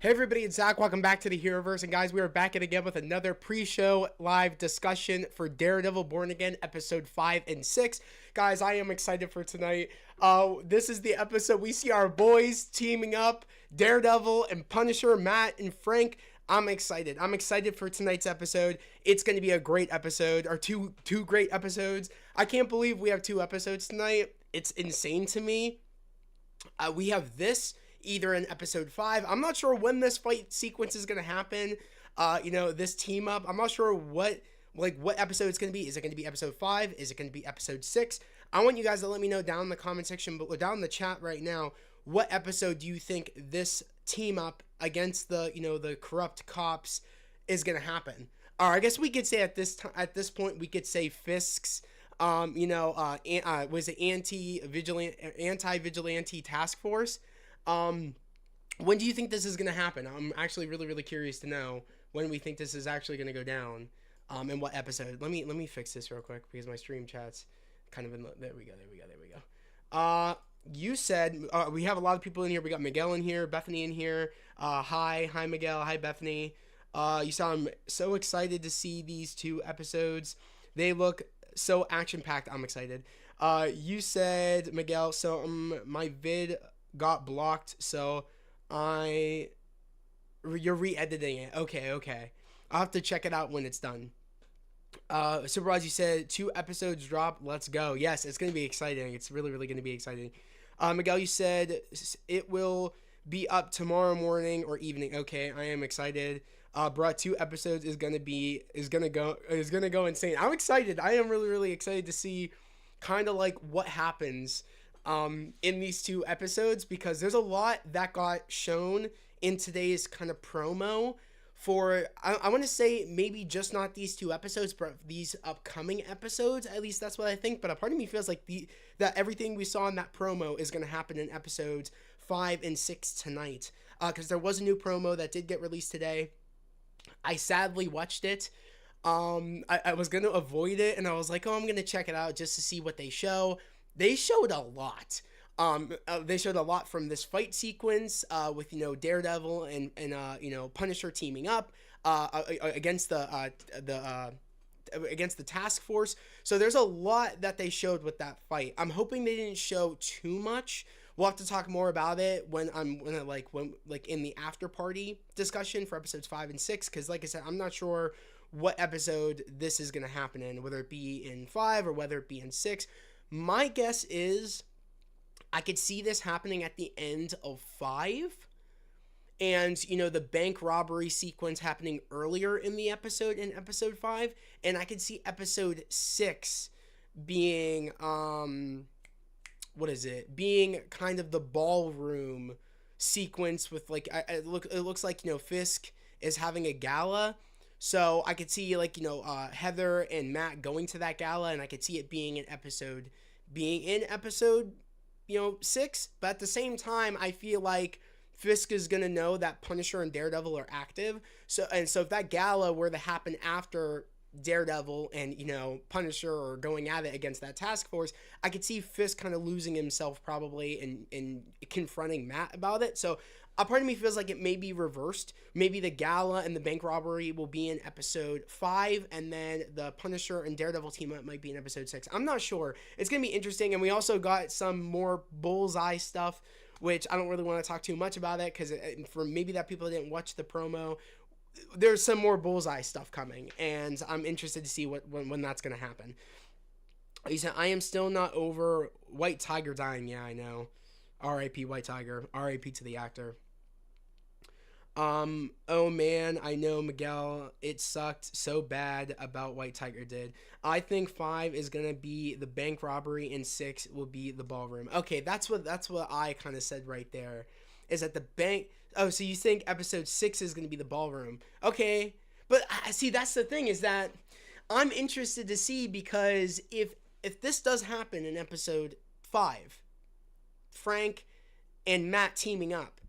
Hey everybody, it's Zach. Welcome back to the Heroverse. And guys, we are back again with another pre-show live discussion for Daredevil Born Again, episode 5 and 6. Guys, I am excited for tonight. This is the episode we see our boys teaming up, Daredevil and Punisher, Matt and Frank. I'm excited. I'm excited for tonight's episode. It's going to be a great episode, or two great episodes. I can't believe we have 2 episodes tonight. It's insane to me. We have this either in episode 5. I'm not sure when this fight sequence is going to happen. This team up. I'm not sure what episode it's going to be. Is it going to be episode 5? Is it going to be episode 6? I want you guys to let me know down in the comment section, but down in the chat right now, what episode do you think this team up against the corrupt cops is going to happen? Or I guess we could say at this point we could say Fisk's was it anti-vigilante task force. When do you think this is going to happen? I'm actually really curious to know when we think this is actually going to go down, and what episode. Let me fix this real quick because my stream chat's kind of in the, there we go. You said, we have a lot of people in here. We got Miguel in here, Bethany in here. Hi Miguel, hi Bethany. You saw I'm so excited to see these 2 episodes. They look so action-packed. I'm excited. You said, Miguel, so my vid got blocked, so you're re-editing it. Okay. I'll have to check it out when it's done. Superbras, you said 2 episodes drop. Let's go. Yes, it's going to be exciting. It's really going to be exciting. Miguel, you said it will be up tomorrow morning or evening. Okay, I am excited. Bro, 2 episodes is gonna go insane. I'm excited. I am really excited to see kind of like what happens in these 2 episodes, because there's a lot that got shown in today's kind of promo for, I want to say maybe just not these 2 episodes, but these upcoming episodes. At least that's what I think. But a part of me feels like that everything we saw in that promo is going to happen in episodes 5 and 6 tonight. Because there was a new promo that did get released today. I sadly watched it. I was going to avoid it, and I was like, I'm going to check it out just to see what they show. They showed a lot. They showed a lot from this fight sequence with Daredevil and Punisher teaming up against the task force. So there's a lot that they showed with that fight. I'm hoping they didn't show too much. We'll have to talk more about it when in the after party discussion for episodes 5 and 6, because like I said, I'm not sure what episode this is going to happen in, whether it be in 5 or whether it be in 6. My guess is I could see this happening at the end of 5, and the bank robbery sequence happening earlier in the episode in episode 5, and I could see episode 6 being being kind of the ballroom sequence with it looks like Fisk is having a gala. So I could see Heather and Matt going to that gala, and I could see it being in episode 6. But at the same time, I feel like Fisk is gonna know that Punisher and Daredevil are active. So if that gala were to happen after Daredevil and Punisher are going at it against that task force, I could see Fisk kind of losing himself probably in confronting Matt about it. So a part of me feels like it may be reversed. Maybe the gala and the bank robbery will be in episode 5, and then the Punisher and Daredevil team up might be in episode 6. I'm not sure. It's gonna be interesting. And we also got some more Bullseye stuff, which I don't really want to talk too much about it, because for maybe that people didn't watch the promo, there's some more Bullseye stuff coming, and I'm interested to see when that's going to happen. He said, I am still not over White Tiger dying. Yeah, I know. R.I.P. White Tiger. R.I.P. to the actor. Oh man, I know, Miguel. It sucked so bad about White Tiger did. I think 5 is going to be the bank robbery, and 6 will be the ballroom. Okay, that's what I kind of said right there. Is that the bank... Oh, so you think episode 6 is going to be the ballroom. Okay. But see, that's the thing, is that I'm interested to see, because if this does happen in episode 5, Frank and Matt teaming up,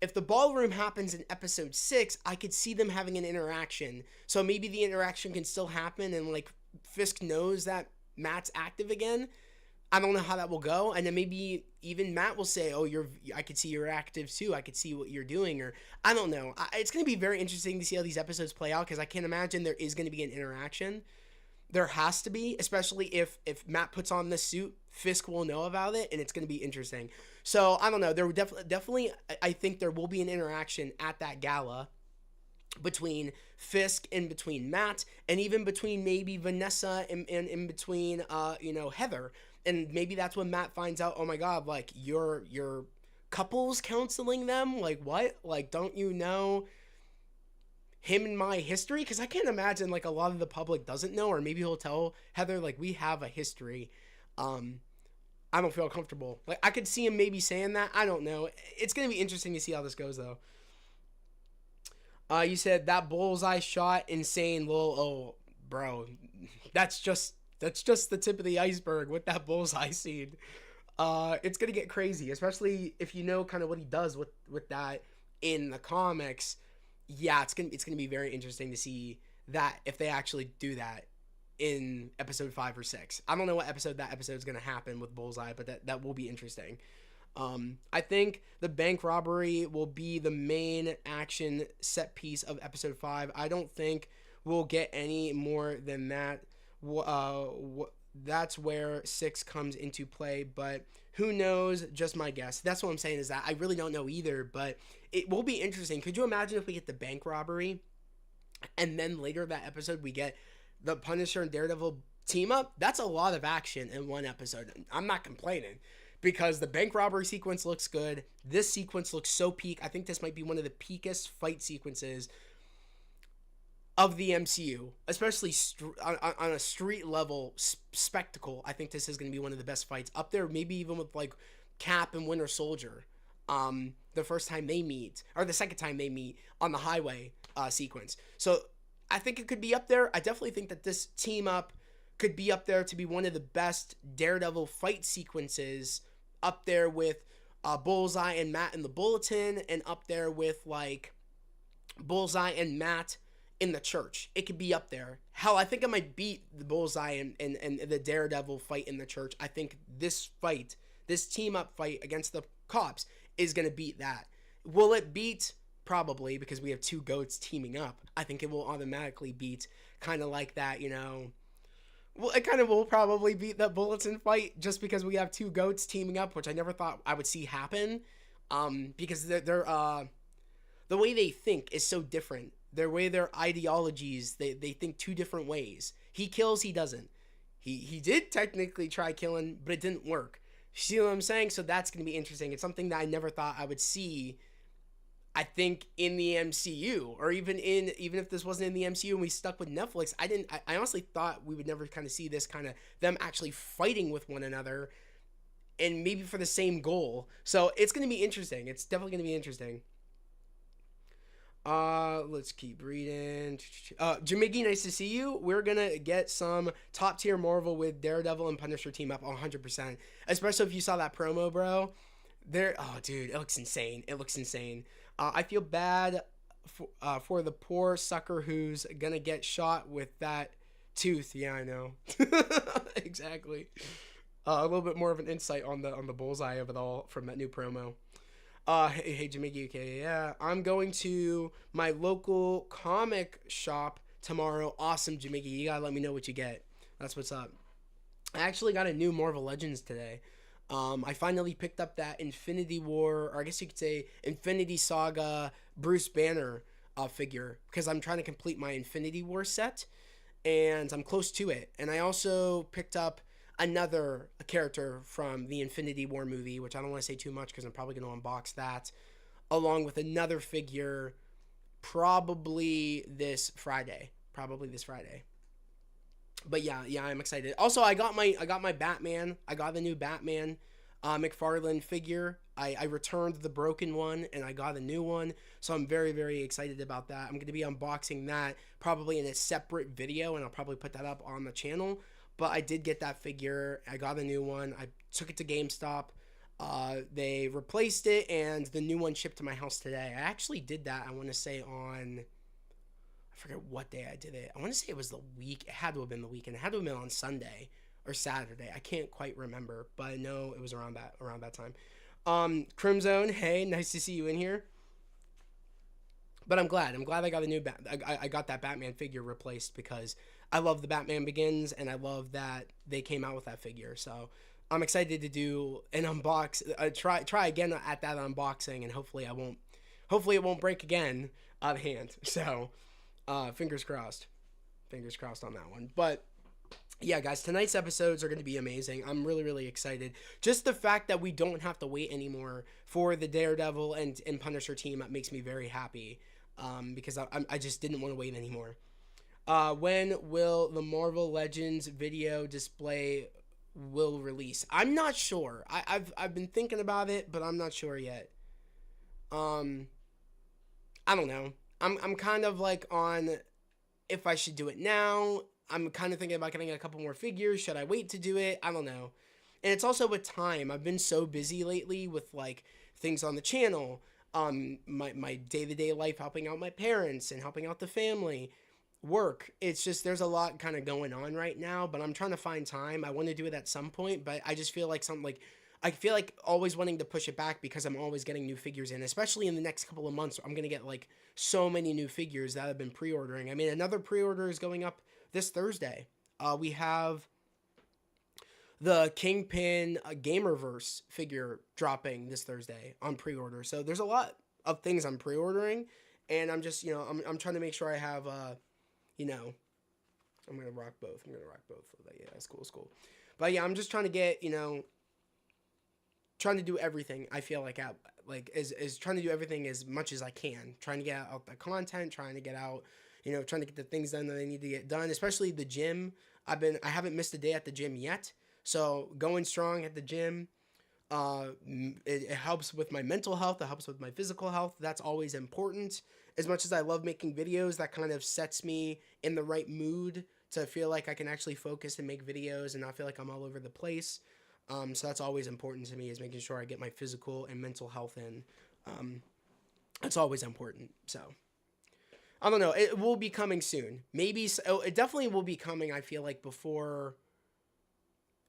if the ballroom happens in episode 6, I could see them having an interaction. So maybe the interaction can still happen, and Fisk knows that Matt's active again. I don't know how that will go, and then maybe even Matt will say, "Oh, I could see you're active too. I could see what you're doing," or I don't know. It's going to be very interesting to see how these episodes play out because I can't imagine there is going to be an interaction. There has to be, especially if Matt puts on this suit, Fisk will know about it, and it's going to be interesting. So I don't know. There will definitely, I think there will be an interaction at that gala between Fisk and between Matt, and even between maybe Vanessa and in between, Heather. And maybe that's when Matt finds out, oh my God, like you're couples counseling them. Like what? Like don't you know him and my history? Because I can't imagine like a lot of the public doesn't know, or maybe he'll tell Heather like we have a history. Um, I don't feel comfortable. Like I could see him maybe saying that. I don't know. It's gonna be interesting to see how this goes though. You said that bullseye shot, insane. Lol. Oh, bro, that's just the tip of the iceberg with that bullseye scene. It's gonna get crazy, especially if you know kind of what he does with that in the comics. Yeah, it's gonna be very interesting to see that if they actually do that in episode 5 or 6. I don't know what episode that episode is gonna happen with Bullseye, but that will be interesting. I think the bank robbery will be the main action set piece of episode 5. I don't think we'll get any more than that. That's where 6 comes into play, but who knows? Just my guess. That's what I'm saying is that I really don't know either, but it will be interesting. Could you imagine if we get the bank robbery and then later that episode we get the Punisher and Daredevil team up? That's a lot of action in one episode. I'm not complaining because the bank robbery sequence looks good. This sequence looks so peak. I think this might be one of the peakest fight sequences of the MCU, especially on a street level spectacle. I think this is going to be one of the best fights up there, maybe even with like Cap and Winter Soldier. The first time they meet, or the second time they meet on the highway sequence. So I think it could be up there. I definitely think that this team up could be up there to be one of the best Daredevil fight sequences, up there with Bullseye and Matt in the Bulletin, and up there with like Bullseye and Matt in the church. It could be up there. Hell, I think I might beat the Bullseye and the Daredevil fight in the church. I think this fight, this team up fight against the cops is going to beat that. Will it beat? Probably, because we have two goats teaming up. I think it will automatically beat, kind of like that, well, it kind of will probably beat that Bulletin fight just because we have two goats teaming up, which I never thought I would see happen. Because they're the way they think is so different. Their ideologies, they think two different ways. He kills, he doesn't. He did technically try killing, but it didn't work. See what I'm saying? So that's going to be interesting. It's something that I never thought I would see, I think, in the MCU, or even if this wasn't in the MCU and we stuck with Netflix. I honestly thought we would never kind of see this kind of them actually fighting with one another and maybe for the same goal. So it's going to be interesting. It's definitely going to be interesting. Let's keep reading. Jamigi, nice to see you. We're gonna get some top tier Marvel with Daredevil and Punisher team up 100%. Especially if you saw that promo, bro. Oh, dude, it looks insane. It looks insane. I feel bad for the poor sucker who's gonna get shot with that tooth. Yeah, I know. Exactly. A little bit more of an insight on the bullseye of it all from that new promo. Hey Jamaica, okay, yeah. I'm going to my local comic shop tomorrow. Awesome, Jamaica. You gotta let me know what you get. That's what's up. I actually got a new Marvel Legends today. I finally picked up that Infinity War, or I guess you could say Infinity Saga Bruce Banner figure, because I'm trying to complete my Infinity War set, and I'm close to it. And I also picked up another character from the Infinity War movie, which I don't want to say too much because I'm probably going to unbox that, along with another figure probably this Friday. But yeah, I'm excited. Also, I got my Batman. I got the new Batman McFarlane figure. I returned the broken one and I got a new one. So I'm very, very excited about that. I'm going to be unboxing that probably in a separate video, and I'll probably put that up on the channel. But I did get that figure. I got a new one. I took it to GameStop. They replaced it, and the new one shipped to my house today. I actually did that, I want to say, on... I forget what day I did it. I want to say it was the week. It had to have been the weekend. It had to have been on Sunday or Saturday. I can't quite remember, but I know it was around that time. Crimzone, hey, nice to see you in here. But I'm glad. I'm glad I got a new I got that Batman figure replaced because I love the Batman Begins and I love that they came out with that figure. So I'm excited to do an try again at that unboxing, and hopefully it won't break again out of hand. So fingers crossed. Fingers crossed on that one. But yeah, guys, tonight's episodes are going to be amazing. I'm really, really excited. Just the fact that we don't have to wait anymore for the Daredevil and Punisher team makes me very happy, because I just didn't want to wait anymore. When will the Marvel Legends video display will release? I'm not sure. I've been thinking about it, but I'm not sure yet. I don't know. I'm kind of like on if I should do it now. I'm kind of thinking about getting a couple more figures. Should I wait to do it? I don't know. And it's also with time. I've been so busy lately with like things on the channel, my day-to-day life, helping out my parents and helping out the family, work. It's just there's a lot kind of going on right now, but I'm trying to find time. I want to do it at some point, but I just feel like I feel like always wanting to push it back because I'm always getting new figures in, especially in the next couple of months. I'm going to get like so many new figures that I've been pre-ordering. I mean, another pre-order is going up this Thursday. We have the Kingpin Gamerverse figure dropping this Thursday on pre-order. So there's a lot of things I'm pre-ordering, and I'm just, I'm trying to make sure I have, I'm going to rock both. Yeah, it's cool. But yeah, I'm just trying to get, trying to do everything. I feel like is trying to do everything as much as I can, trying to get out the content, trying to get out, trying to get the things done that I need to get done, especially the gym. I haven't missed a day at the gym yet. So going strong at the gym, it helps with my mental health. It helps with my physical health. That's always important. As much as I love making videos, that kind of sets me in the right mood to feel like I can actually focus and make videos and not feel like I'm all over the place. So that's always important to me, is making sure I get my physical and mental health in. That's always important. So I don't know. It will be coming soon. Maybe it definitely will be coming. I feel like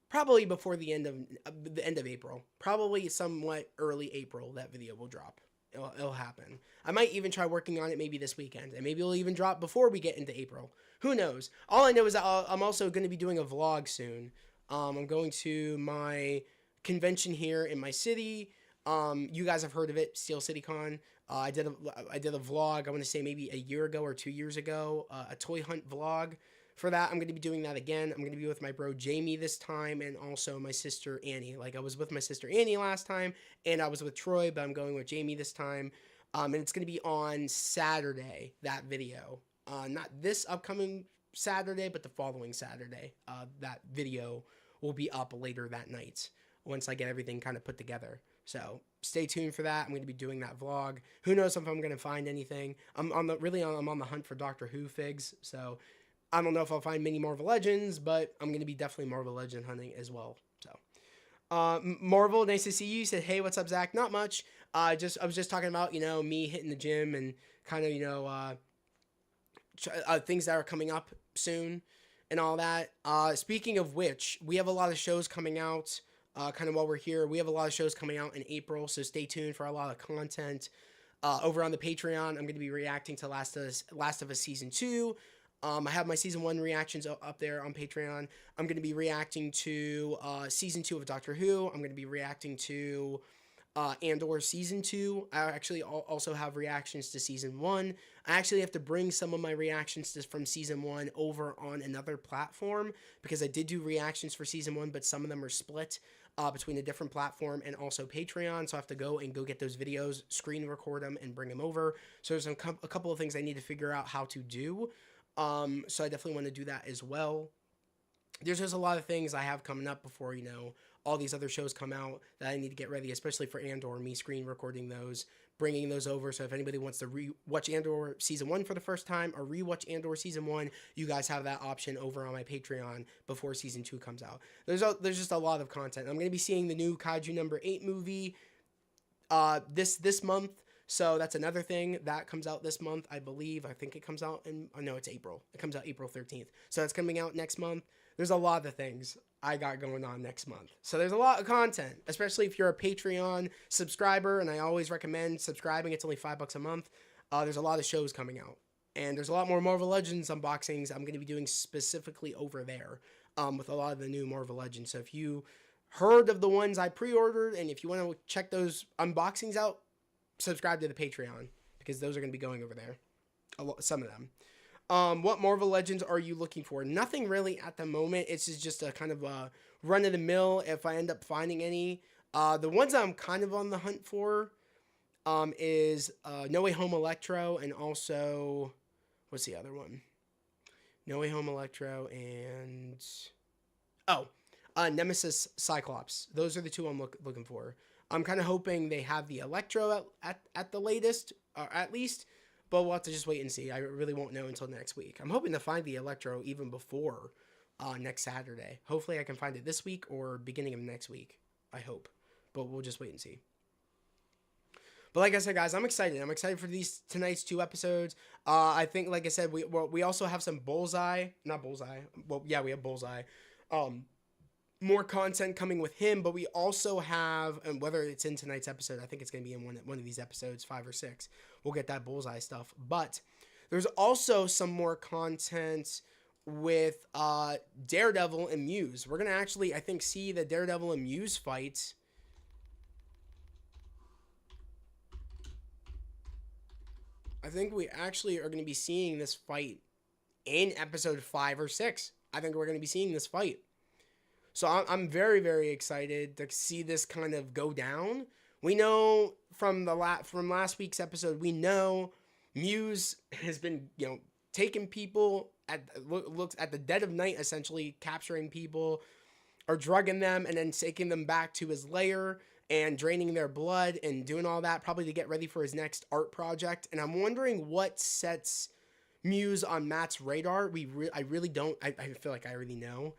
probably before the end of April, probably somewhat early April, that video will drop. It'll happen. I might even try working on it maybe this weekend, and maybe it'll even drop before we get into April. Who knows? All I know is that I'm also going to be doing a vlog soon. I'm going to my convention here in my city. You guys have heard of it, Steel City Con. I did a vlog, I want to say maybe a year ago or 2 years ago, a toy hunt vlog. For that, I'm going to be doing that again. I'm going to be with my bro Jamie this time, and also my sister Annie. Like, I was with my sister Annie last time, and I was with Troy, but I'm going with Jamie this time. And it's going to be on Saturday, that video. Not this upcoming Saturday, but the following Saturday. That video will be up later that night once I get everything kind of put together. So stay tuned for that. I'm going to be doing that vlog. Who knows if I'm going to find anything. I'm on the hunt for Doctor Who figs. So I don't know if I'll find many Marvel Legends, but I'm going to be definitely Marvel Legend hunting as well. So Marvel, nice to see you. You said, hey, what's up, Zach? Not much. I was just talking about, me hitting the gym and kind of, things that are coming up soon and all that. Speaking of which, we have a lot of shows coming out kind of while we're here. We have a lot of shows coming out in April, so stay tuned for a lot of content. Over on the Patreon, I'm going to be reacting to Last of Us Season 2. I have my Season 1 reactions up there on Patreon. I'm going to be reacting to Season 2 of Doctor Who. I'm going to be reacting to Andor Season 2. I actually also have reactions to Season 1. I actually have to bring some of my reactions from Season 1 over on another platform, because I did do reactions for Season 1, but some of them are split between a different platform and also Patreon, so I have to go get those videos, screen record them, and bring them over. So there's a couple of things I need to figure out how to do. So I definitely want to do that as well. There's just a lot of things I have coming up before, all these other shows come out that I need to get ready, especially for Andor, me screen recording those, bringing those over. So if anybody wants to watch Andor Season 1 for the first time or rewatch Andor Season 1, you guys have that option over on my Patreon before Season 2 comes out. There's just a lot of content. I'm going to be seeing the new Kaiju number 8 movie this month. So that's another thing that comes out this month, I believe. I think it comes out it's April. It comes out April 13th. So it's coming out next month. There's a lot of things. I got going on next month. So there's a lot of content, especially if you're a Patreon subscriber, and I always recommend subscribing. It's only $5 a month. There's a lot of shows coming out, and there's a lot more Marvel Legends unboxings I'm going to be doing specifically over there, with a lot of the new Marvel Legends. So if you heard of the ones I pre-ordered, and if you want to check those unboxings out, subscribe to the Patreon, because those are going to be going over there. Some of them. What Marvel Legends are you looking for? Nothing really at the moment. It's just a kind of a run of the mill if I end up finding any. The ones I'm kind of on the hunt for is No Way Home Electro, and also, what's the other one? No Way Home Electro and Nemesis Cyclops. Those are the two I'm looking for. I'm kind of hoping they have the Electro at the latest, or at least, but we'll have to just wait and see. I really won't know until next week. I'm hoping to find the Electro even before next Saturday. Hopefully I can find it this week or beginning of next week. I hope. But we'll just wait and see. But like I said, guys, I'm excited. I'm excited for tonight's 2 episodes. I think, like I said, we also have some Bullseye. Not Bullseye. Well, yeah, we have Bullseye. More content coming with him, but we also have, and whether it's in tonight's episode, I think it's going to be in one of these episodes, 5 or 6. We'll get that Bullseye stuff. But there's also some more content with Daredevil and Muse. We're going to actually, I think, see the Daredevil and Muse fight. I think we actually are going to be seeing this fight in episode 5 or 6. I think we're going to be seeing this fight. So I'm very, very excited to see this kind of go down. We know from last week's episode, we know Muse has been, taking people looks at the dead of night, essentially capturing people or drugging them and then taking them back to his lair and draining their blood and doing all that, probably to get ready for his next art project. And I'm wondering what sets Muse on Matt's radar. I really don't. I feel like I already know.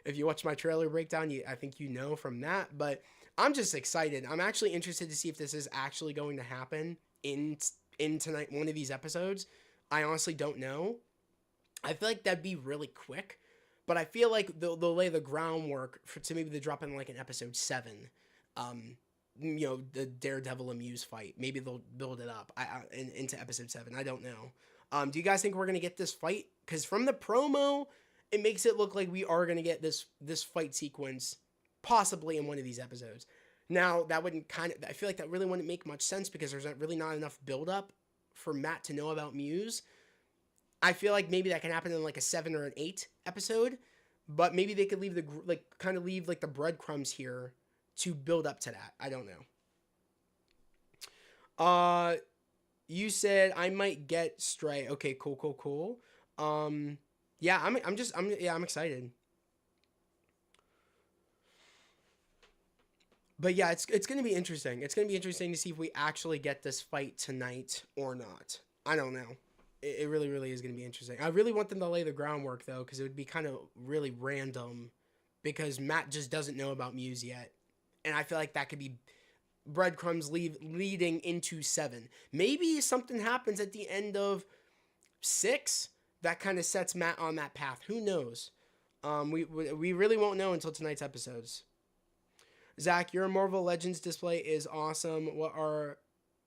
If you watch my trailer breakdown, I think you know from that. But I'm just excited. I'm actually interested to see if this is actually going to happen in tonight, one of these episodes. I honestly don't know. I feel like that'd be really quick. But I feel like they'll lay the groundwork to maybe they drop in like an episode 7. The Daredevil and Muse fight. Maybe they'll build it up into episode 7. I don't know. Do you guys think we're going to get this fight? Because from the promo, it makes it look like we are going to get this fight sequence possibly in one of these episodes. Now, that wouldn't I feel like that really wouldn't make much sense because there's really not enough build-up for Matt to know about Muse. I feel like maybe that can happen in like a 7 or an 8 episode, but maybe they could leave the breadcrumbs here to build up to that. I don't know. You said I might get Stray. Okay, cool. Yeah, I'm excited. But yeah, it's going to be interesting. It's going to be interesting to see if we actually get this fight tonight or not. I don't know. It really, really is going to be interesting. I really want them to lay the groundwork, though, because it would be kind of really random because Matt just doesn't know about Muse yet. And I feel like that could be breadcrumbs leading into 7. Maybe something happens at the end of 6 that kind of sets Matt on that path. Who knows? We really won't know until tonight's episodes. Zach, your Marvel Legends display is awesome. What are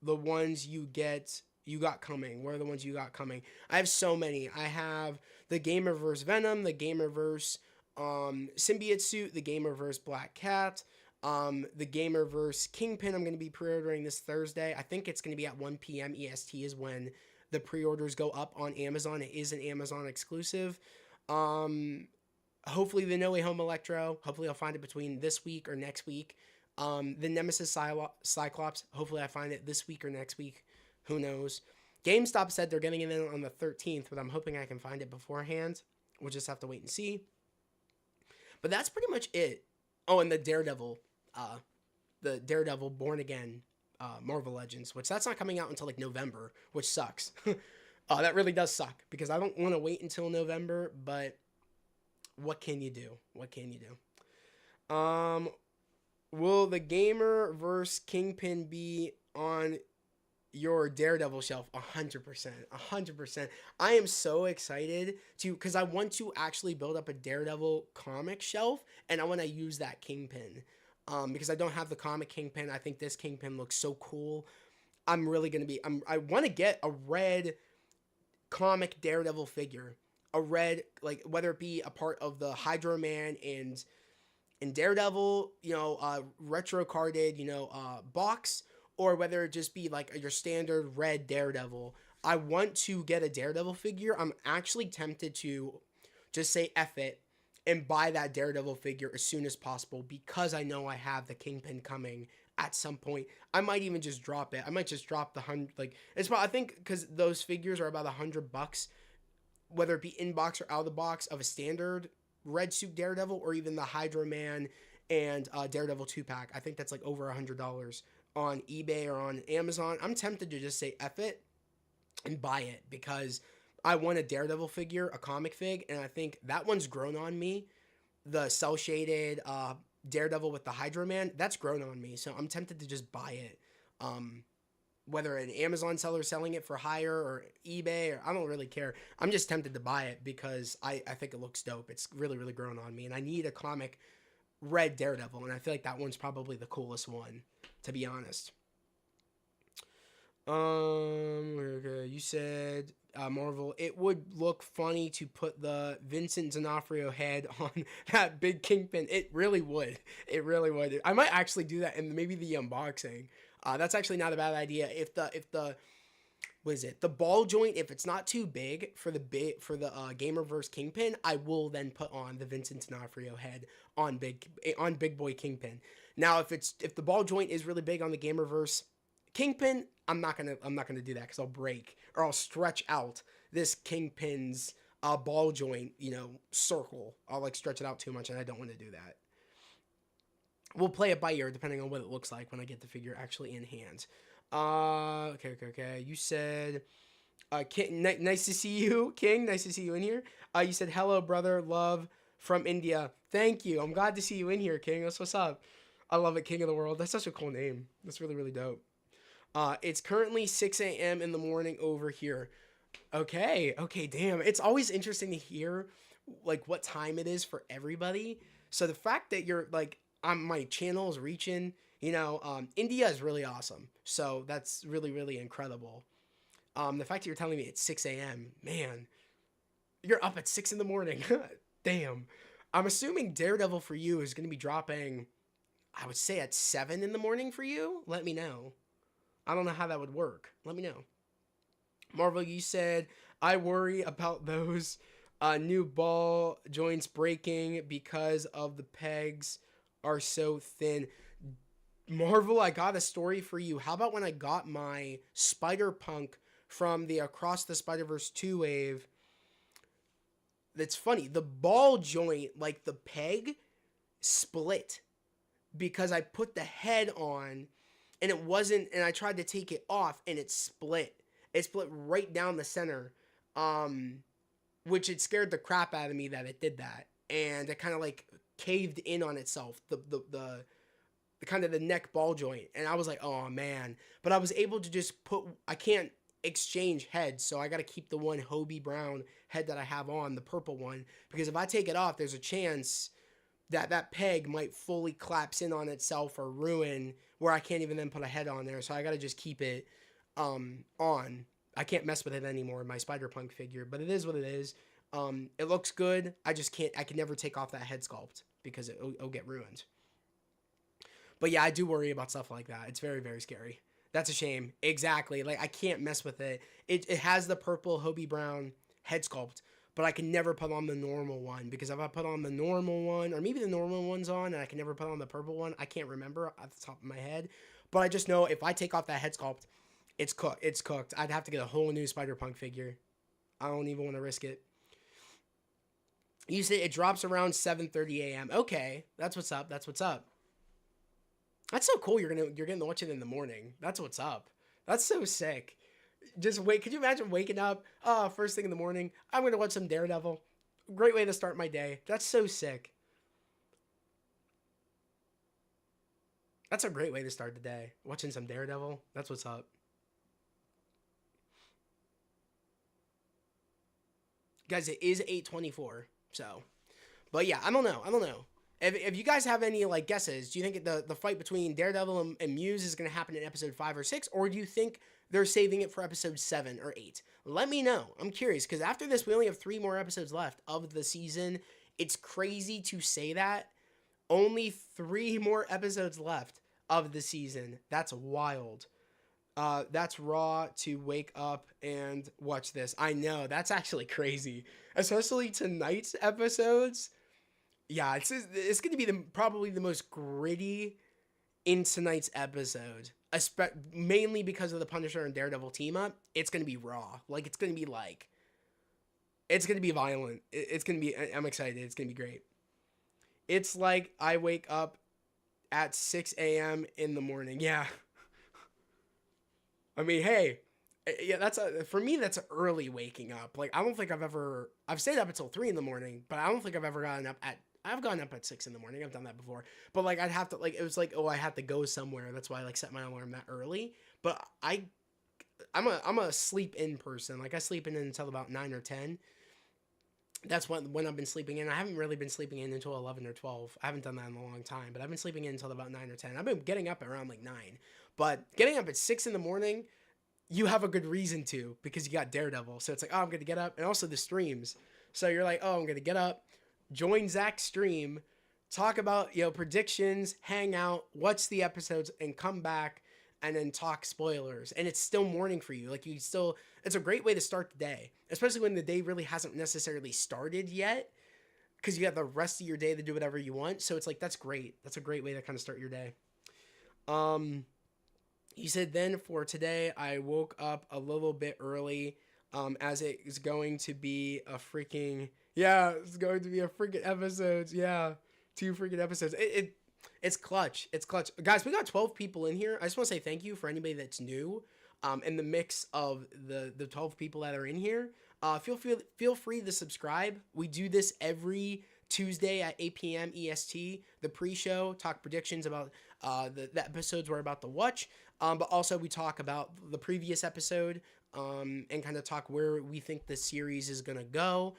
the ones you got coming? What are the ones you got coming? I have so many. I have the Gamerverse Venom, the Gamerverse Symbiote Suit, the Gamerverse Black Cat, the Gamerverse Kingpin. I'm going to be pre-ordering this Thursday. I think it's going to be at 1 p.m. EST is when the pre-orders go up on Amazon. It is an Amazon exclusive. Hopefully the No Way Home Electro. Hopefully I'll find it between this week or next week. The Nemesis Cyclops. Hopefully I find it this week or next week. Who knows? GameStop said they're getting it in on the 13th, but I'm hoping I can find it beforehand. We'll just have to wait and see. But that's pretty much it. Oh, and the Daredevil Born Again Marvel Legends, which that's not coming out until like November, which sucks. That really does suck because I don't want to wait until November, but what can you do? Will the Gamer versus Kingpin be on your Daredevil shelf 100%. 100%. I am so excited to, because I want to actually build up a Daredevil comic shelf, and I want to use that Kingpin. Because I don't have the comic Kingpin. I think this Kingpin looks so cool. I'm really going to be, I want to get a red comic Daredevil figure. A red, like, whether it be a part of the Hydro Man and Daredevil, retro carded, box, or whether it just be like your standard red Daredevil. I want to get a Daredevil figure. I'm actually tempted to just say F it and buy that Daredevil figure as soon as possible because I know I have the Kingpin coming at some point. I might even just drop it. I might just drop the hundred. Like it's I think because those figures are about $100, whether it be in box or out of the box of a standard red suit Daredevil or even the Hydro Man and Daredevil 2-pack. I think that's like over $100 on eBay or on Amazon. I'm tempted to just say F it and buy it because I want a Daredevil figure, a comic fig, and I think that one's grown on me. The cell shaded Daredevil with the Hydro Man, that's grown on me. So I'm tempted to just buy it. Whether an Amazon seller selling it for higher or eBay, or I don't really care. I'm just tempted to buy it because I think it looks dope. It's really, really grown on me. And I need a comic red Daredevil. And I feel like that one's probably the coolest one, to be honest. Okay, you said Marvel. It would look funny to put the Vincent D'Onofrio head on that big Kingpin. It really would. It really would. I might actually do that in maybe the unboxing. That's actually not a bad idea. If the what is it? The ball joint, if it's not too big for the Gamerverse Kingpin, I will then put on the Vincent D'Onofrio head on Big Boy Kingpin. Now, if the ball joint is really big on the Gamerverse Kingpin, I'm not gonna do that because I'll break or I'll stretch out this Kingpin's ball joint, circle. I'll like stretch it out too much, and I don't want to do that. We'll play it by ear depending on what it looks like when I get the figure actually in hand. Okay. You said, King, nice to see you, King. Nice to see you in here. You said, hello, brother. Love from India. Thank you. I'm glad to see you in here, King. That's what's up. I love it, King of the World. That's such a cool name. That's really, really dope. It's currently 6 a.m. in the morning over here. Okay, damn. It's always interesting to hear, like, what time it is for everybody. So the fact that you're, like, on my channel is reaching, India is really awesome. So that's really, really incredible. The fact that you're telling me it's 6 a.m., man, you're up at 6 in the morning. Damn. I'm assuming Daredevil for you is going to be dropping, I would say at 7 in the morning for you. Let me know. I don't know how that would work. Let me know. Marvel, you said, I worry about those new ball joints breaking because of the pegs are so thin. Marvel, I got a story for you. How about when I got my Spider-Punk from the Across the Spider-Verse 2 wave? That's funny. The ball joint, like the peg, split because I put the head on and it wasn't, and I tried to take it off and it split. It split right down the center, which it scared the crap out of me that it did that. And it kind of like caved in on itself, the kind of the neck ball joint. And I was like, oh man. But I was able to just I can't exchange heads, so I got to keep the one Hobie Brown head that I have on, the purple one, because if I take it off, there's a chance that peg might fully collapse in on itself or ruin where I can't even then put a head on there. So I got to just keep it on. I can't mess with it anymore in my Spider-Punk figure, but it is what it is. It looks good. I can never take off that head sculpt because it'll get ruined. But yeah, I do worry about stuff like that. It's very, very scary. That's a shame. Exactly. Like, I can't mess with it. It has the purple Hobie Brown head sculpt, but I can never put on the normal one because if I put on the normal one, or maybe the normal one's on and I can never put on the purple one, I can't remember off the top of my head. But I just know if I take off that head sculpt, it's cooked. It's cooked. I'd have to get a whole new Spider-Punk figure. I don't even want to risk it. You say it drops around 7:30 a.m. Okay, that's what's up. That's what's up. That's so cool. You're getting to watch it in the morning. That's what's up. That's so sick. Just wait. Could you imagine waking up? First thing in the morning. I'm gonna watch some Daredevil. Great way to start my day. That's so sick. That's a great way to start the day. Watching some Daredevil. That's what's up. Guys, it is 8:24. So, but yeah, I don't know. If you guys have any like guesses, do you think the fight between Daredevil and Muse is going to happen in episode 5 or 6, or do you think they're saving it for episode 7 or 8? Let me know. I'm curious, because after this, we only have 3 more episodes left of the season. It's crazy to say that. Only 3 more episodes left of the season. That's wild. That's raw to wake up and watch this. I know, that's actually crazy. Especially tonight's episodes. Yeah, it's going to be probably the most gritty in tonight's episode. Mainly because of the Punisher and Daredevil team up. It's going to be raw. Like, it's going to be like... It's going to be violent. It's going to be... I'm excited. It's going to be great. It's like I wake up at 6 a.m. in the morning. Yeah. I mean, hey, yeah, for me, that's early waking up. Like, I don't think I've stayed up until 3 in the morning, but I don't think I've ever I've gotten up at 6 in the morning. I've done that before. But like, I'd have to, like, it was like, oh, I had to go somewhere. That's why I like set my alarm that early. But I'm a sleep in person. Like, I sleep in until about 9 or 10. That's when I've been sleeping in. I haven't really been sleeping in until 11 or 12. I haven't done that in a long time, but I've been sleeping in until about 9 or 10. I've been getting up around like 9. But getting up at 6 in the morning, you have a good reason to, because you got Daredevil. So it's like, oh, I'm going to get up. And also the streams. So you're like, oh, I'm going to get up, join Zach's stream, talk about, predictions, hang out, watch the episodes, and come back and then talk spoilers. And it's still morning for you. Like, it's a great way to start the day, especially when the day really hasn't necessarily started yet, because you have the rest of your day to do whatever you want. So it's like, that's great. That's a great way to kind of start your day. He said, then for today, I woke up a little bit early, as it is going to be a freaking, it's going to be a freaking episodes. Yeah, 2 freaking episodes. It's clutch. It's clutch. Guys, we got 12 people in here. I just want to say thank you for anybody that's new, in the mix of the 12 people that are in here. Feel free to subscribe. We do this every Tuesday at 8 p.m. EST, the pre-show, talk predictions about the episodes we're about to watch, but also we talk about the previous episode, and kind of talk where we think the series is going to go.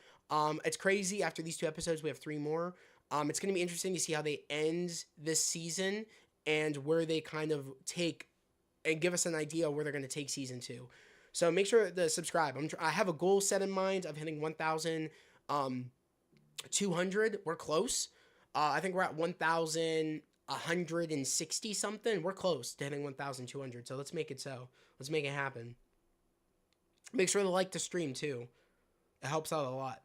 It's crazy. After these 2 episodes, we have 3 more. It's going to be interesting to see how they end this season and where they kind of take and give us an idea of where they're going to take season 2. So make sure to subscribe. I have a goal set in mind of hitting 1,200. We're close. I think we're at 1,160 something. We're close to hitting 1,200. So let's make it so. Let's make it happen. Make sure to like the stream too. It helps out a lot.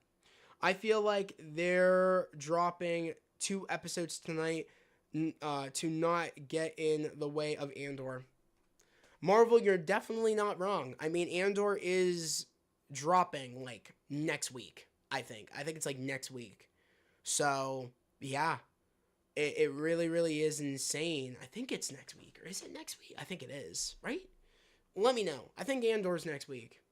I feel like they're dropping 2 episodes tonight to not get in the way of Andor. Marvel, you're definitely not wrong. I mean, Andor is dropping like next week, I think. I think it's like next week. So, yeah. It really, really is insane. I think it's next week. Or is it next week? I think it is, right? Let me know. I think Andor's next week.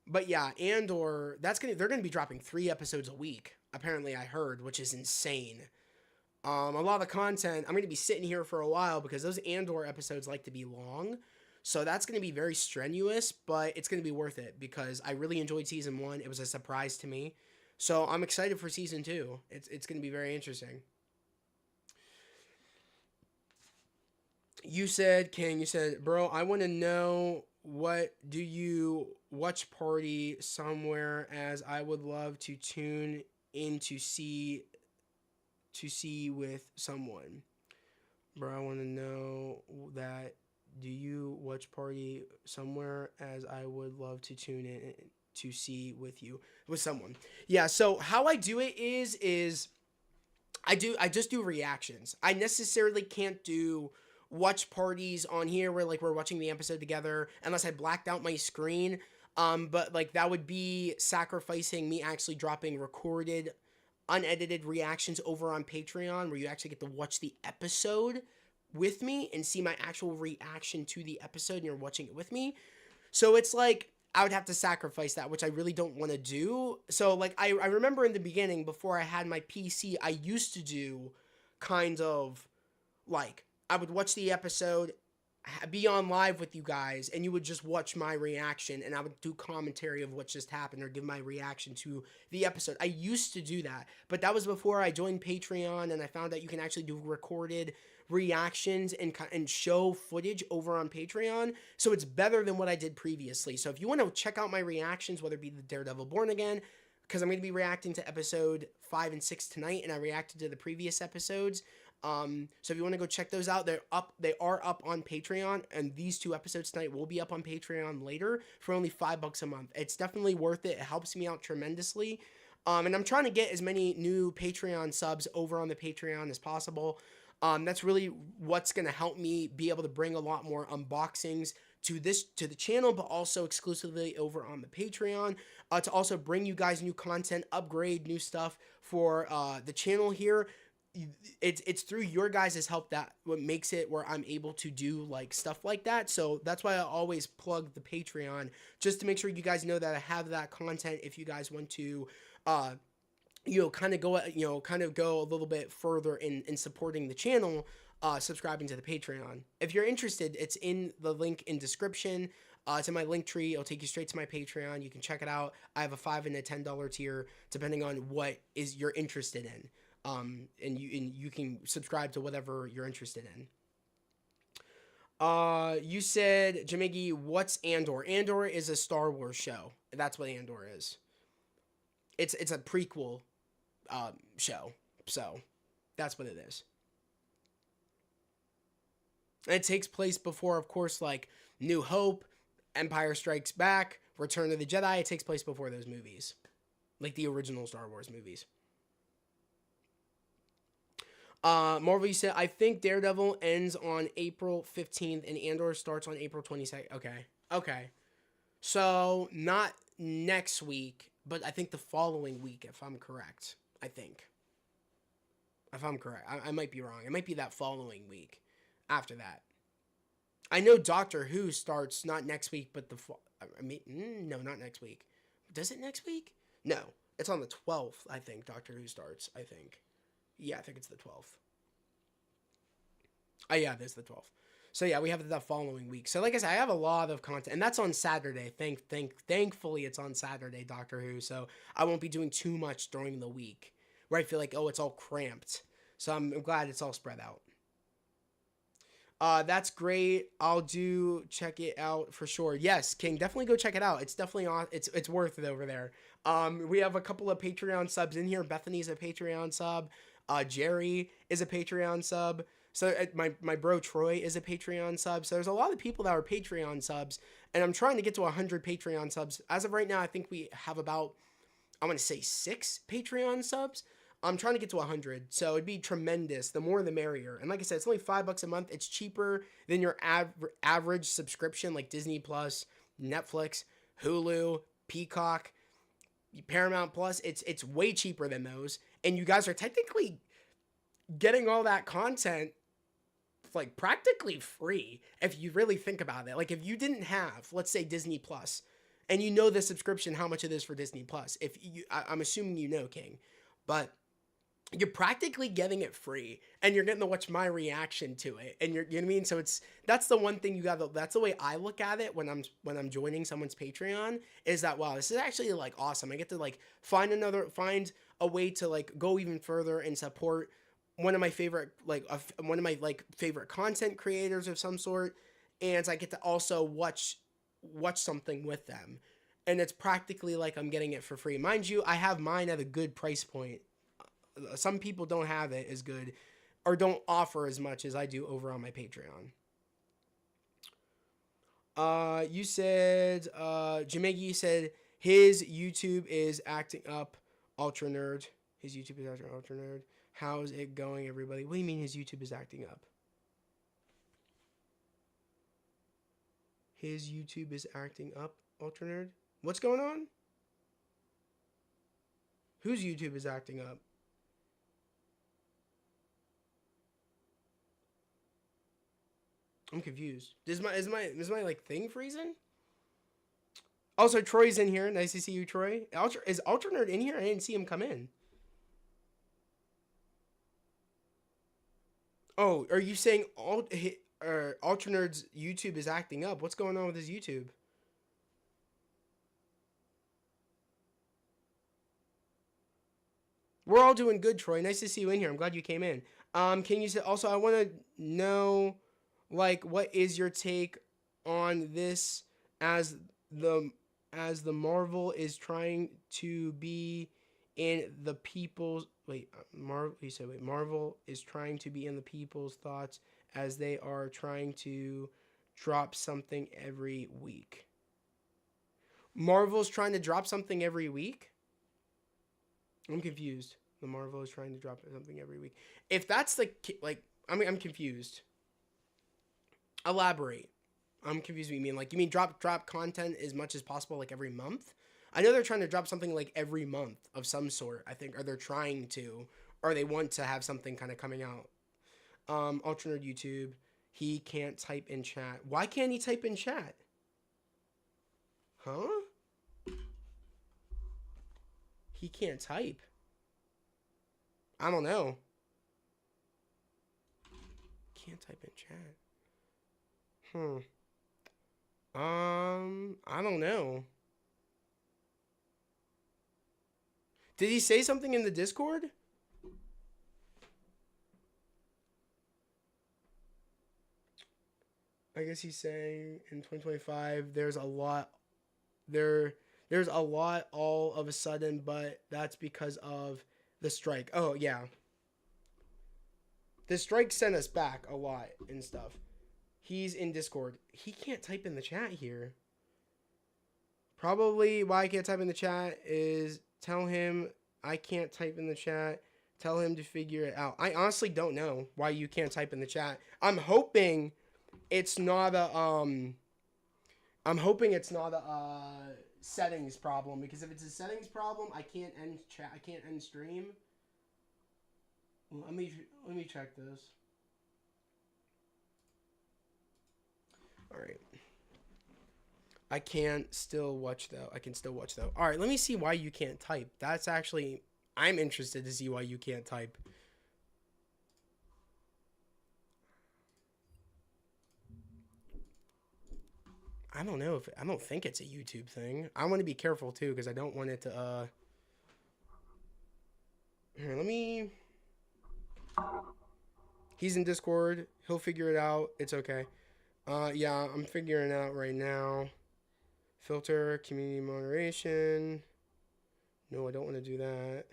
But yeah, Andor, they're gonna be dropping 3 episodes a week, apparently I heard, which is insane. A lot of the content, I'm gonna be sitting here for a while because those Andor episodes like to be long. So that's gonna be very strenuous, but it's gonna be worth it because I really enjoyed season 1. It was a surprise to me. So I'm excited for season 2. It's gonna be very interesting. You said, bro, I want to know, what do you watch party somewhere, as I would love to tune in to see with someone. Bro, I want to know that. Do you watch party somewhere, as I would love to tune in to see with someone. Yeah, so how I do it is I just do reactions. I necessarily can't do watch parties on here where like we're watching the episode together unless I blacked out my screen. But like that would be sacrificing me actually dropping recorded, unedited reactions over on Patreon, where you actually get to watch the episode with me and see my actual reaction to the episode, and you're watching it with me. So it's like I would have to sacrifice that, which I really don't want to do. So like I remember in the beginning, before I had my PC, I used to do kind of like I would watch the episode be on live with you guys and you would just watch my reaction and I would do commentary of what just happened or give my reaction to the episode. I used to do that, but that was before I joined Patreon and I found out you can actually do recorded reactions and show footage over on Patreon. So it's better than what I did previously. So if you want to check out my reactions, whether it be the Daredevil Born Again, because I'm going to be reacting to episode 5 and 6 tonight, and I reacted to the previous episodes. So if you want to go check those out, they're up. They are up on Patreon, and these 2 episodes tonight will be up on Patreon later for only $5 a month. It's definitely worth it. It helps me out tremendously. And I'm trying to get as many new Patreon subs over on the Patreon as possible. That's really what's going to help me be able to bring a lot more unboxings to the channel, but also exclusively over on the Patreon, to also bring you guys new content, upgrade new stuff for the channel here. It's through your guys' help that what makes it where I'm able to do like stuff like that. So that's why I always plug the Patreon, just to make sure you guys know that I have that content if you guys want to kind of go a little bit further in supporting the channel, subscribing to the Patreon. If you're interested, it's in the link in description. It's in my link tree. It'll take you straight to my Patreon. You can check it out. I have a $5 and a $10 tier, depending on what is you're interested in. And you can subscribe to whatever you're interested in. You said, Jamigi, what's Andor? Andor is a Star Wars show. That's what Andor is. It's a prequel show. So that's what it is. And it takes place before, of course, like New Hope, Empire Strikes Back, Return of the Jedi. It takes place before those movies, like the original Star Wars movies. Marvel, you said, I think Daredevil ends on April 15th and Andor starts on April 22nd. Okay. So not next week, but I think the following week, if I'm correct. I think. If I'm correct. I might be wrong. It might be that following week after that. I know Doctor Who starts not next week, but no, not next week. Does it next week? No. It's on the 12th, I think, Doctor Who starts, I think. Yeah, I think it's the 12th. Oh, yeah, there's the 12th. So, yeah, we have that following week. So, like I said, I have a lot of content. And that's on Saturday. Thankfully, it's on Saturday, Doctor Who. So, I won't be doing too much during the week where I feel like, oh, it's all cramped. So, I'm glad it's all spread out. That's great. I'll check it out for sure. Yes, King, definitely go check it out. It's definitely on. It's worth it over there. We have a couple of Patreon subs in here. Bethany's a Patreon sub. Jerry is a Patreon sub. So my bro Troy is a Patreon sub. So there's a lot of people that are Patreon subs, and I'm trying to get to 100 Patreon subs. As of right now, I think we have about, I want to say 6 Patreon subs. I'm trying to get to 100, so it'd be tremendous. The more, the merrier. And like I said, it's only $5 a month. It's cheaper than your average subscription, like Disney Plus, Netflix, Hulu, Peacock, Paramount Plus. It's way cheaper than those, and you guys are technically getting all that content like practically free if you really think about it. Like if you didn't have, let's say, Disney Plus, and you know the subscription, how much it is for Disney Plus. I'm assuming you know, King, but you're practically getting it free, and you're getting to watch my reaction to it, and you know what I mean. So that's the one thing that's the way I look at it when I'm joining someone's Patreon, is that, wow, this is actually like awesome. I get to like find a way to like go even further and support one of my favorite favorite content creators of some sort, and I get to also watch something with them, and it's practically like I'm getting it for free. Mind you, I have mine at a good price point. Some people don't have it as good or don't offer as much as I do over on my Patreon. You said, Jamegi said his YouTube is acting up, Ultra Nerd. His YouTube is acting up, Ultra Nerd. How's it going, everybody? What do you mean his YouTube is acting up? His YouTube is acting up, Ultra Nerd? What's going on? Whose YouTube is acting up? I'm confused. Is my like thing freezing? Also, Troy's in here. Nice to see you, Troy. Is Ultra Nerd in here? I didn't see him come in. Oh, are you saying Alternerd's YouTube is acting up. What's going on with his YouTube? We're all doing good, Troy. Nice to see you in here. I'm glad you came in. Can you say also? I want to know, like, what is your take on this as the the Marvel is trying to be in the people's Marvel. You said wait. Marvel is trying to be in the people's thoughts as they are trying to drop something every week. Marvel's trying to drop something every week. I'm confused. The Marvel is trying to drop something every week. If that's the like, I'm confused. Elaborate. I'm confused. What you mean? Like, you mean drop content as much as possible, like every month? I know they're trying to drop something like every month of some sort. I think, or they're trying to, or they want to have something kind of coming out. Alternate YouTube. He can't type in chat. Why can't he type in chat? Huh? He can't type. I don't know. Can't type in chat. I don't know. Did he say something in the Discord? I guess he's saying in 2025 there's a lot there's a lot all of a sudden, but that's because of the strike. Oh yeah. The strike sent us back a lot and stuff. He's in Discord. He can't type in the chat here. Probably why I can't type in the chat is tell him I can't type in the chat. Tell him to figure it out. I honestly don't know why you can't type in the chat. I'm hoping it's not a settings problem, because if it's a settings problem, I can't end chat. I can't end stream. Let me check this. All right. I can still watch though. All right, let me see why you can't type. That's actually, I'm interested to see why you can't type. I don't know if I don't think it's a YouTube thing. I want to be careful too because I don't want it to. Here, let me. He's in Discord. He'll figure it out. It's okay. Yeah, I'm figuring it out right now. Filter, community moderation. No, I don't want to do that.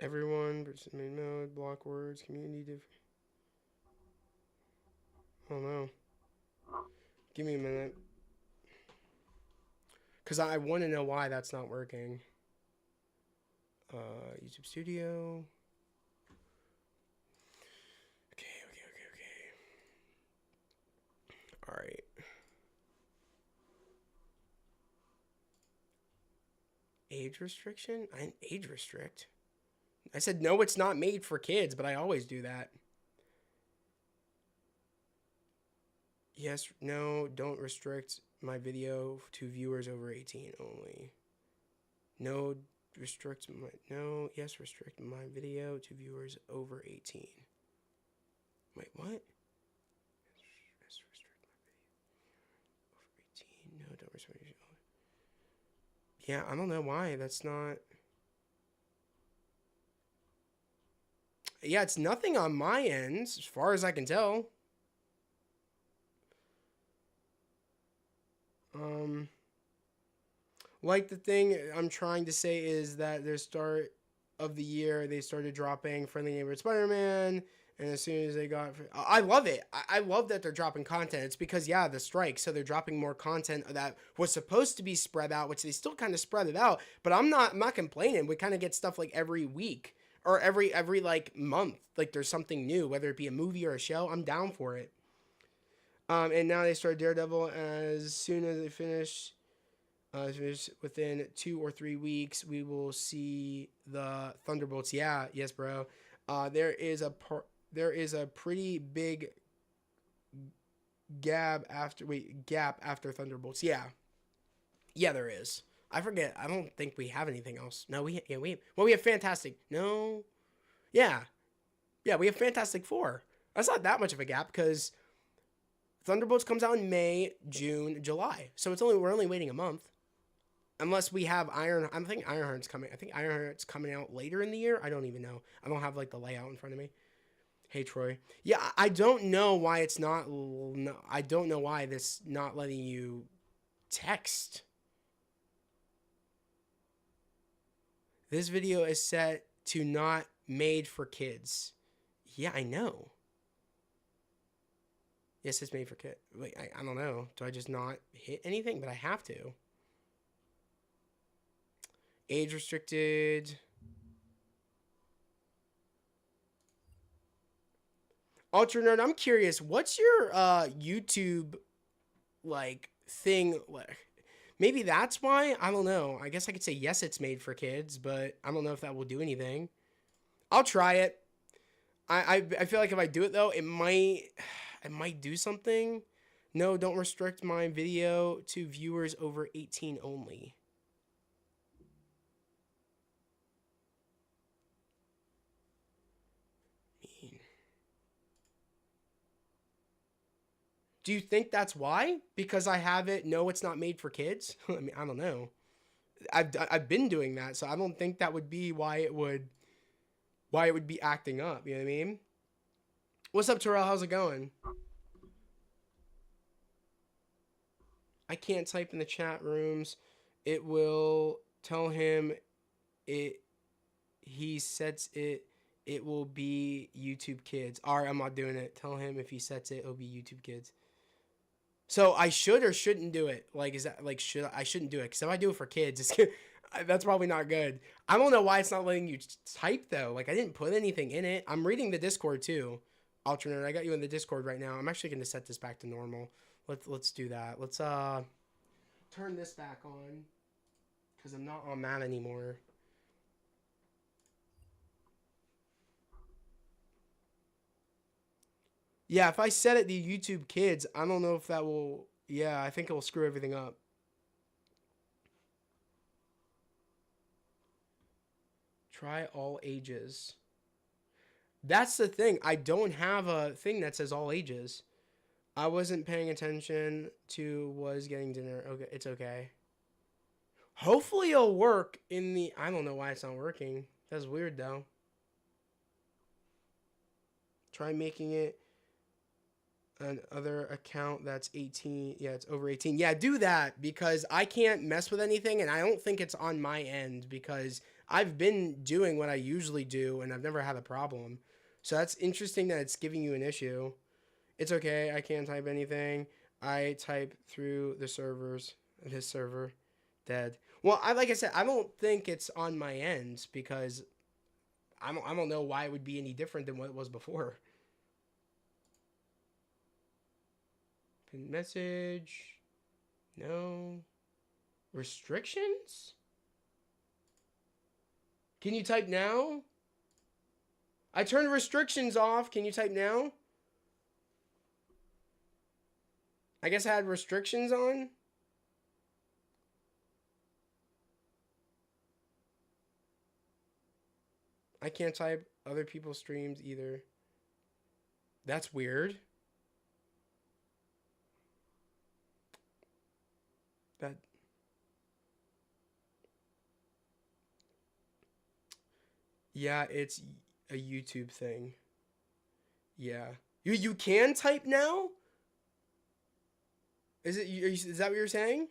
Everyone versus main mode, block words, community diff. Oh no. Give me a minute. Because I want to know why that's not working. YouTube Studio. Okay. All right. Age restriction? I didn't age restrict. I said, no, it's not made for kids, but I always do that. Yes, no, don't restrict my video to viewers over 18 only. No, restrict my, no, yes, restrict my video to viewers over 18. Wait, what? Yes, restrict my video over 18. No, don't restrict. Yeah, I don't know why. That's not. Yeah, it's nothing on my end, as far as I can tell. Like the thing I'm trying to say is that their start of the year, they started dropping Friendly Neighborhood Spider-Man, and as soon as they got, I love it. I love that they're dropping content. It's because yeah, the strike, so they're dropping more content that was supposed to be spread out, which they still kind of spread it out. But I'm not complaining. We kind of get stuff like every week or every like month. Like there's something new, whether it be a movie or a show. I'm down for it. And now they start Daredevil as soon as they finish. Within 2 or 3 weeks, we will see the Thunderbolts. Yeah, yes, bro. There is a pretty big gap after Thunderbolts. Yeah, yeah, there is. I forget. I don't think we have anything else. No, we have Fantastic. No, yeah, yeah, we have Fantastic Four. That's not that much of a gap because Thunderbolts comes out in May, June, July. So we're only waiting a month. Unless we have Iron, I think Ironheart's coming. I think Ironheart's coming out later in the year. I don't even know. I don't have like the layout in front of me. Hey Troy. Yeah, I don't know why it's not. No, I don't know why this not letting you text. This video is set to not made for kids. Yeah, I know. Yes, it's made for kids. Wait, I don't know. Do I just not hit anything? But I have to. Age restricted. Ultra Nerd, I'm curious. What's your YouTube like thing? Maybe that's why. I don't know. I guess I could say yes, it's made for kids, but I don't know if that will do anything. I'll try it. I feel like if I do it though, it might do something. No, don't restrict my video to viewers over 18 only. Do you think that's why? Because I have it. No, it's not made for kids. I mean, I don't know. I've been doing that, so I don't think that would be why it would be acting up. You know what I mean? What's up, Terrell? How's it going? I can't type in the chat rooms. It will tell him it. He sets it. It will be YouTube Kids. All right, I'm not doing it. Tell him if he sets it, it'll be YouTube Kids. So I should or shouldn't do it? Like, is that like I shouldn't do it? Because if I do it for kids, that's probably not good. I don't know why it's not letting you type though. Like I didn't put anything in it. I'm reading the Discord too. Alternate, I got you in the Discord right now. I'm actually going to set this back to normal. Let's do that. Let's turn this back on because I'm not on that anymore. Yeah, if I set it to YouTube Kids, I don't know if that will... Yeah, I think it will screw everything up. Try all ages. That's the thing. I don't have a thing that says all ages. I wasn't paying attention to was getting dinner. Okay, it's okay. Hopefully it'll work in the... I don't know why it's not working. That's weird, though. Try making it... another account that's 18. Yeah, it's over 18. Yeah, do that because I can't mess with anything and I don't think it's on my end because I've been doing what I usually do and I've never had a problem. So that's interesting that it's giving you an issue. It's okay. I can't type anything. I type through the servers. This server dead. Well, like I said, I don't think it's on my end because I don't know why it would be any different than what it was before. Pin message. No. Restrictions? Can you type now? I turned restrictions off. Can you type now? I guess I had restrictions on. I can't type other people's streams either. That's weird. That... Yeah, it's a YouTube thing. Yeah. You can type now? Is that what you're saying?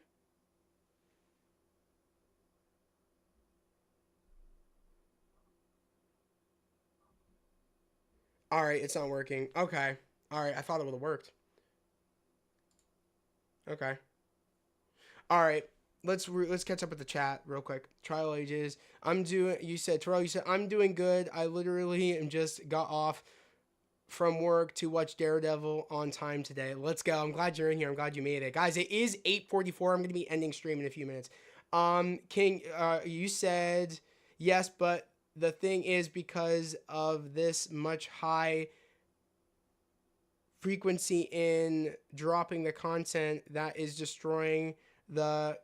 All right, it's not working. Okay. All right, I thought it would have worked. Okay. All right. Let's catch up with the chat real quick. Trial ages. You said I'm doing good. I literally just got off from work to watch Daredevil on time today. Let's go. I'm glad you're in here. I'm glad you made it. Guys, it is 8:44. I'm going to be ending stream in a few minutes. King, you said yes, but the thing is because of this much high frequency in dropping the content that is destroying the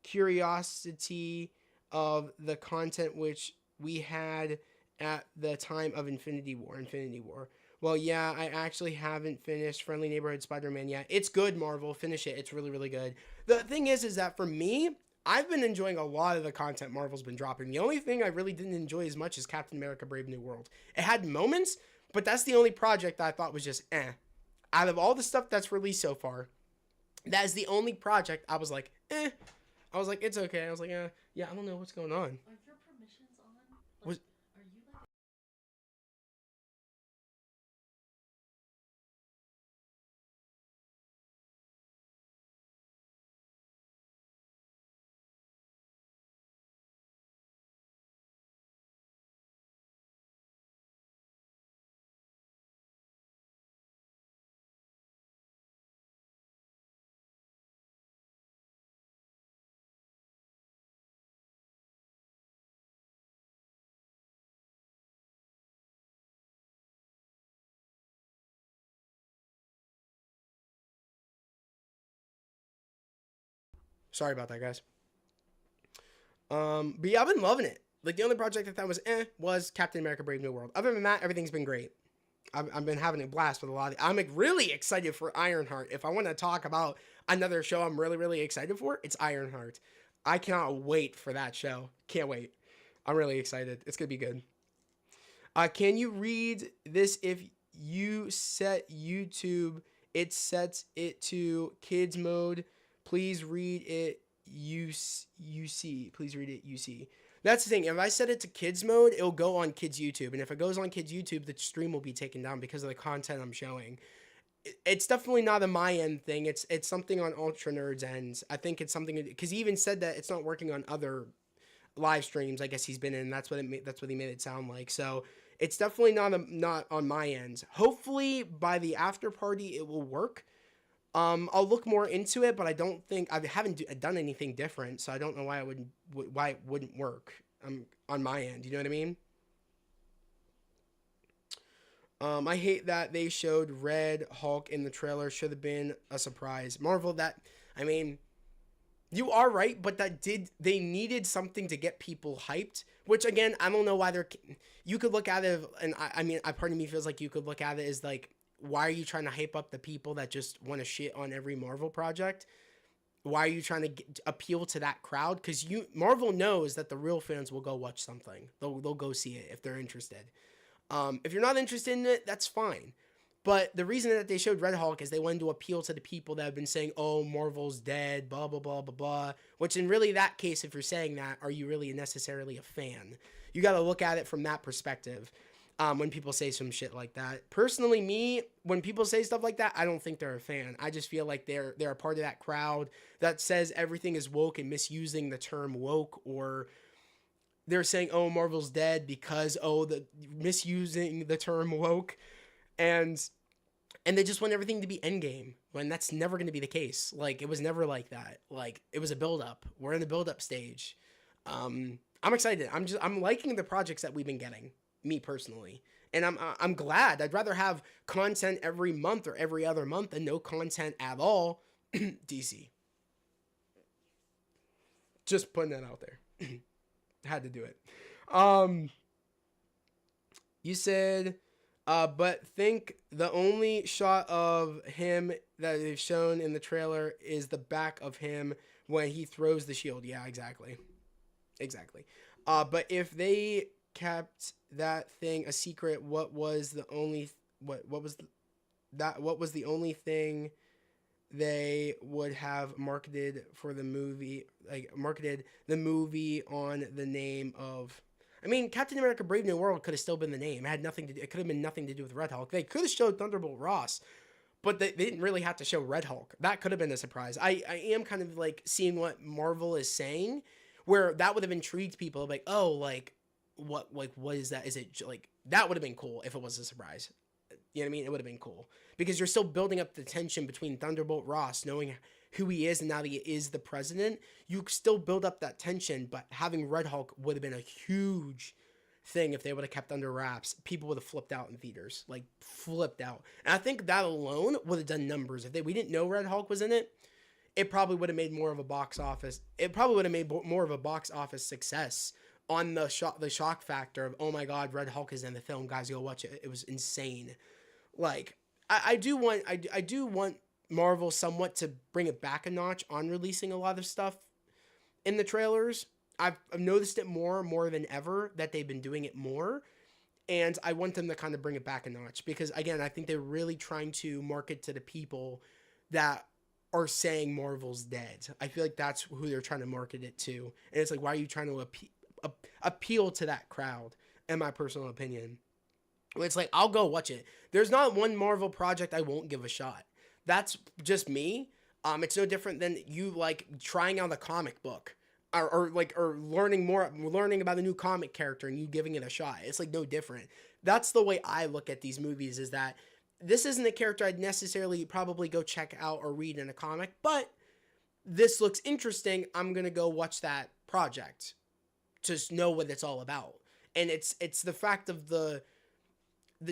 curiosity of the content which we had at the time of Infinity War. Infinity War. Well, yeah, I actually haven't finished Friendly Neighborhood Spider-Man yet. It's good, Marvel. Finish it. It's really, really good. The thing is that for me, I've been enjoying a lot of the content Marvel's been dropping. The only thing I really didn't enjoy as much is Captain America: Brave New World. It had moments, but that's the only project that I thought was just eh. Out of all the stuff that's released so far, that is the only project I was like, eh. I was like, it's okay. I was like, yeah, I don't know what's going on. Are your permissions on? Was Are you like? Sorry about that, guys. But yeah, I've been loving it. Like the only project I thought was eh was Captain America: Brave New World. Other than that, everything's been great. I've been having a blast with a lot. I'm like, really excited for Ironheart. If I want to talk about another show I'm really, really excited for, it's Ironheart. I cannot wait for that show. Can't wait. I'm really excited. It's gonna be good. Can you read this if you set YouTube? It sets it to kids mode. Please read it. UC. Please read it. UC. That's the thing. If I set it to kids mode, it'll go on kids YouTube, and if it goes on kids YouTube, the stream will be taken down because of the content I'm showing. It's definitely not a my end thing. It's something on Ultra Nerd's ends. I think it's something because he even said that it's not working on other live streams. I guess he's been in. That's what he made it sound like. So it's definitely not on my end. Hopefully by the after party it will work. I'll look more into it, but I don't think I haven't done anything different, so I don't know why it wouldn't work. On my end. You know what I mean? I hate that they showed Red Hulk in the trailer. Should have been a surprise. Marvel, that I mean, you are right, but they needed something to get people hyped. Which again, I don't know why they're. You could look at it, and I mean, part of me feels like you could look at it as like, why are you trying to hype up the people that just want to shit on every Marvel project? Why are you trying to appeal to that crowd? Because Marvel knows that the real fans will go watch something. They'll go see it if they're interested. If you're not interested in it, that's fine. But the reason that they showed Red Hulk is they wanted to appeal to the people that have been saying, "Oh, Marvel's dead," blah blah blah blah blah. Which in really that case, if you're saying that, are you really necessarily a fan? You got to look at it from that perspective. When people say some shit like that, personally, me, when people say stuff like that, I don't think they're a fan. I just feel like they're a part of that crowd that says everything is woke and misusing the term woke, or they're saying, "Oh, Marvel's dead" because the misusing the term woke, and they just want everything to be endgame when that's never going to be the case. Like it was never like that. Like it was a build up. We're in the build up stage. I'm excited. I'm liking the projects that we've been getting, me personally, and I'm glad. I'd rather have content every month or every other month than no content at all. DC, just putting that out there. Had to do it. Um, you said, but think the only shot of him that they've shown in the trailer is the back of him when he throws the shield. Yeah, exactly. Exactly. But if they kept that thing a secret, what was the only what was what was the only thing they would have marketed for the movie, like marketed the movie on the name of. I mean, Captain America: Brave New World could have still been the name. It had nothing to do. It could have been nothing to do with Red Hulk. They could have showed Thunderbolt Ross, but they didn't really have to show Red Hulk. That could have been a surprise. I am kind of like seeing what Marvel is saying, where that would have intrigued people. Like, oh, what is that? Is it like that would have been cool if it was a surprise. You know what I mean? It would have been cool because you're still building up the tension between Thunderbolt Ross, knowing who he is and now that he is the president. You still build up that tension, but having Red Hulk would have been a huge, thing, if they would have kept under wraps, people would have flipped out in theaters, like flipped out. And I think that alone would have done numbers. If we didn't know Red Hulk was in it, it probably would have made more of a box office. It probably would have made more of a box office success on the shock factor of, oh my God, Red Hulk is in the film, guys, go watch it. It was insane. Like I do want Marvel somewhat to bring it back a notch on releasing a lot of stuff in the trailers. I've noticed it more than ever that they've been doing it more, and I want them to kind of bring it back a notch because, again, I think they're really trying to market to the people that are saying Marvel's dead. I feel like that's who they're trying to market it to, and it's like, why are you trying to appeal to that crowd? In my personal opinion, it's like, I'll go watch it. There's not one Marvel project I won't give a shot. That's just me. It's no different than you like trying out a comic book. Or learning about a new comic character and you giving it a shot. It's like no different. That's the way I look at these movies, is that this isn't a character I'd necessarily probably go check out or read in a comic, but this looks interesting. I'm going to go watch that project to know what it's all about. And it's the fact of the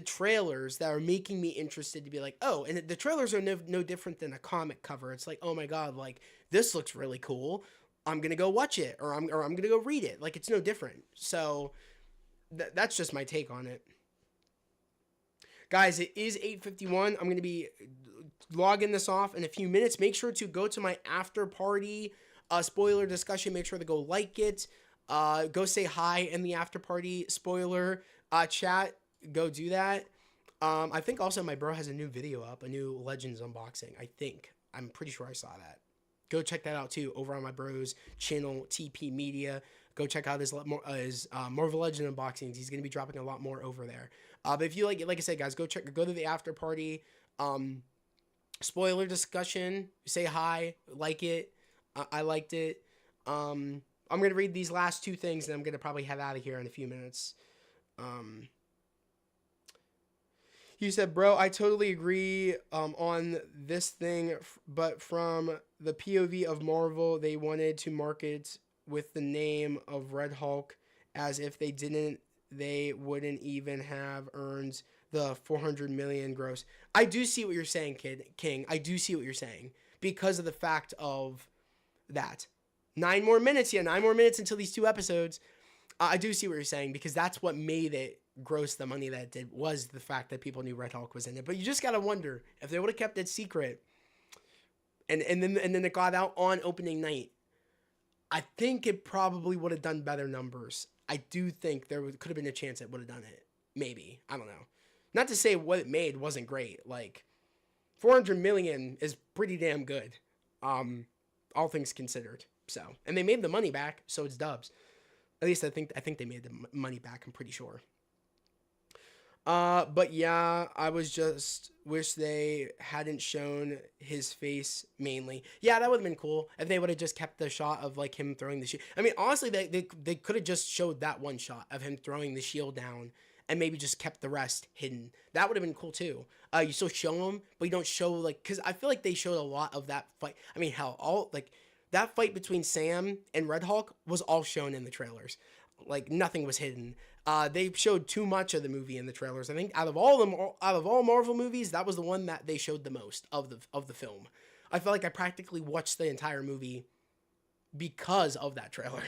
trailers that are making me interested to be like, oh, and the trailers are no different than a comic cover. It's like, oh my God, like this looks really cool. I'm going to go watch it, or I'm going to go read it. Like, it's no different. So that's just my take on it. Guys, it is 8:51. I'm going to be logging this off in a few minutes. Make sure to go to my after party spoiler discussion. Make sure to go like it. Go say hi in the after party spoiler chat. Go do that. I think also my bro has a new video up, a new Legends unboxing. I'm pretty sure I saw that. Go check that out too over on my bro's channel, TP Media. Go check out his Marvel Legend unboxings. He's gonna be dropping a lot more over there. But if you like I said, guys, go to the after party spoiler discussion. Say hi, like it. I liked it. I'm gonna read these last two things, and I'm gonna probably head out of here in a few minutes. He said, bro, I totally agree on this thing, but from the POV of Marvel, they wanted to market with the name of Red Hulk, as if they didn't, they wouldn't even have earned the 400 million gross. I do see what you're saying, King. I do see what you're saying because of the fact of that. 9 more minutes until these 2 episodes. I do see what you're saying because that's what made it gross the money that it did, was the fact that people knew Red Hulk was in it. But you just gotta wonder if they would have kept it secret and then it got out on opening night. I think it probably would have done better numbers. I do think there could have been a chance it would have done it. Maybe. I don't know. Not to say what it made wasn't great. Like 400 million is pretty damn good. All things considered. So, and they made the money back, so it's dubs. At least I think they made the money back, I'm pretty sure. But yeah, I was just wish they hadn't shown his face mainly. Yeah, that would have been cool if they would have just kept the shot of like him throwing the shield. I mean, honestly, they could have just showed that one shot of him throwing the shield down and maybe just kept the rest hidden. That would have been cool too. You still show him, but you don't show like, cause I feel like they showed a lot of that fight. I mean, hell, all like that fight between Sam and Red Hulk was all shown in the trailers. Like nothing was hidden. They showed too much of the movie in the trailers. I think out of all Marvel movies, that was the one that they showed the most of the film. I felt like I practically watched the entire movie because of that trailer.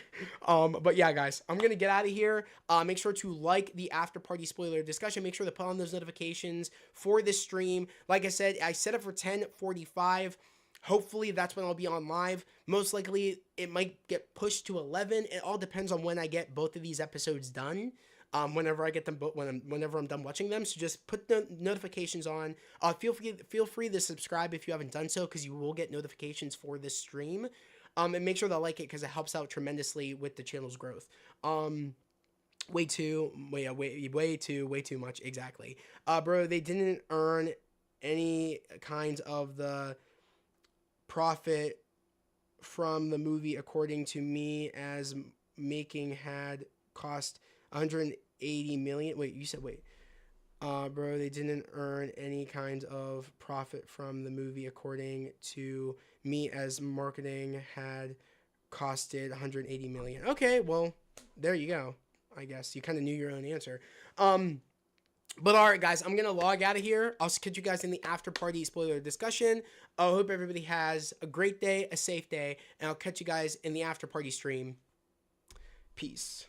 But yeah, guys, I'm gonna get out of here. Make sure to like the after party spoiler discussion. Make sure to put on those notifications for this stream. Like I said, I set it for 10:45. Hopefully that's when I'll be on live. Most likely it might get pushed to 11. It all depends on when I get both of these episodes done. Whenever I get them, whenever I'm done watching them. So just put the notifications on. Feel free to subscribe if you haven't done so, because you will get notifications for this stream. And make sure to like it because it helps out tremendously with the channel's growth. Way too much. Exactly. Bro, they didn't earn any kinds of the profit from the movie, according to me, as making had cost 180 million. Wait, you said wait. Bro, they didn't earn any kind of profit from the movie, according to me, as marketing had costed 180 million. Okay, well, there you go. I guess you kind of knew your own answer. But all right, guys, I'm gonna log out of here. I'll catch you guys in the after party spoiler discussion. I hope everybody has a great day, a safe day, and I'll catch you guys in the after party stream. Peace.